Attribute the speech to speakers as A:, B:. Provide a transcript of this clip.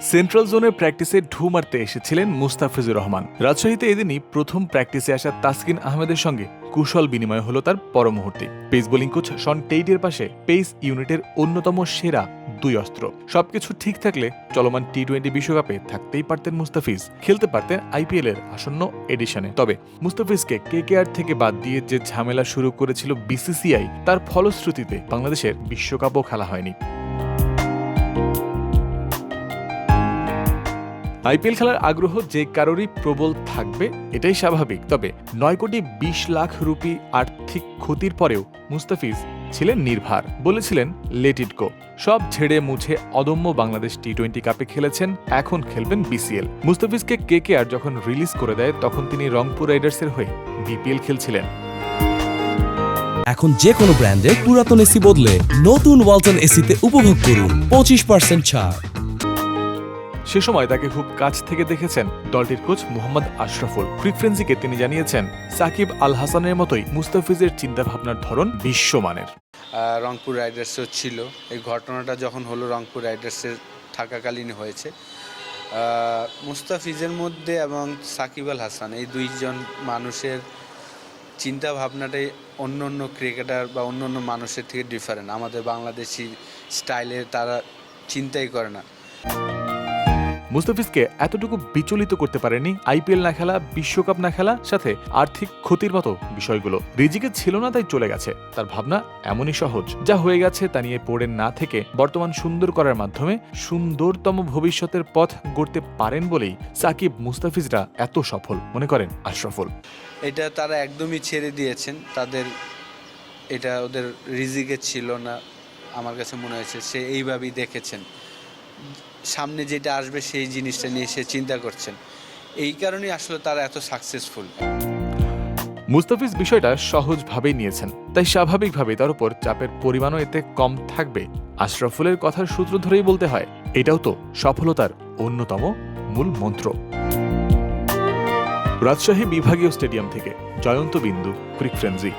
A: Central জোনের প্র্যাকটিসে ঢু মারতে এসেছিলেন মুস্তাফিজুর রহমান। রাজশাহীতে এদিনই প্রথম প্র্যাকটিসে আসা তাসকিন আহমেদের সঙ্গে কুশল বিনিময় হলো তার পর মুহূর্তে। পেস বোলিং কোচ শন টেইডের পাশে পেস ইউনিটের অন্যতম সেরা দুই অস্ত্র। সবকিছু ঠিক থাকলে চলমান টি-20 বিশ্বকাপে থাকতেই পারতেন মুস্তাফিজ, খেলতে পারতেন আইপিএল এর আসন্ন এডিশনে। তবে মুস্তাফিজকে কেকেআর থেকে বাদ দিয়ে যে ঝামেলা শুরু করেছিল বিসিসিআই, তার ফলশ্রুতিতে বাংলাদেশের বিশ্বকাপও খেলা হয়নি। আইপিএল খেলার আগ্রহ যে কারোরই প্রবল থাকবে, এটাই স্বাভাবিক। তবে 9 কোটি 20 লাখ রুপি আর্থিক ক্ষতির পরেও মুস্তাফিজ ছিলেন নির্ভার, বলেছিলেন লেট ইট গো। সব ঝেড়ে মুছে অদম্য বাংলাদেশ টি-20 কাপে খেলেছেন, এখন খেলবেন বিসিএল। মুস্তাফিজকে কেকেআর যখন রিলিজ করে দেয়, তখন তিনি রংপুর রাইডার্সের হয়ে বিপিএল খেলছিলেন।
B: এখন যে কোনো ব্র্যান্ডের পুরাতন এসি বদলে নতুন ওয়ালটন এসিতে উপভোগ করুন 25% ছাড়।
A: সে সময় তাকে খুব কাছ থেকে দেখেছেন দলটির কোচ মোহাম্মদ আশরাফুল। ফ্রিকোয়েন্সিকে তিনি জানিয়েছেন, সাকিব আল হাসানের মতোই মুস্তাফিজের চিন্তাভাবনার ধরন বিশ্বমানের।
C: রংপুর রাইডার্সও ছিল, এই ঘটনাটা যখন হলো রংপুর রাইডার্সের থাকাকালীন হয়েছে। মুস্তাফিজের মধ্যে এবং সাকিব আল হাসান, এই দুইজন মানুষের চিন্তা ভাবনাটাই অন্য অন্য ক্রিকেটার বা অন্য অন্য মানুষের থেকে ডিফারেন্ট। আমাদের বাংলাদেশি স্টাইলের তারা চিন্তাই করে না।
A: মুস্তাফিজকে এতটুকু বিচলিত করতে পারেনি আইপিএল না খেলা, বিশ্বকাপ না খেলা, সাথে আর্থিক ক্ষতির মতো বিষয়গুলো। রিজিকে ছিল না তাই চলে গেছে। তার ভাবনা এমনই সহজ, যা হয়ে গেছে তা নিয়ে পড়ে না থেকে বর্তমান সুন্দর করার মাধ্যমে সুন্দরতম ভবিষ্যতের পথ গড়তে পারেন বলেই সাকিব মুস্তাফিজরা এত সফল মনে করেন আশরাফুল।
C: এটা তারা একদমই ছেড়ে দিয়েছেন, এটা ওদের রিজিকে ছিল না। আমার কাছে মনে হয়েছে সে এইভাবেই দেখেছেন, সামনে যেটা আসবে সেই জিনিসটা নিয়ে সে চিন্তা করছেন। এই কারণেই আসলে তারা এত সাকসেসফুল।
A: মুস্তাফিজ বিষয়টা সহজভাবেই নিয়েছেন, তাই স্বাভাবিকভাবে তার উপর চাপের পরিমাণও এতে কম থাকবে। আশরাফুলের কথার সূত্র ধরেই বলতে হয়, এটাও তো সফলতার অন্যতম মূল মন্ত্র। রাজশাহী বিভাগীয় স্টেডিয়াম থেকে জয়ন্ত বিন্দু, ফ্রিকোয়েন্সি।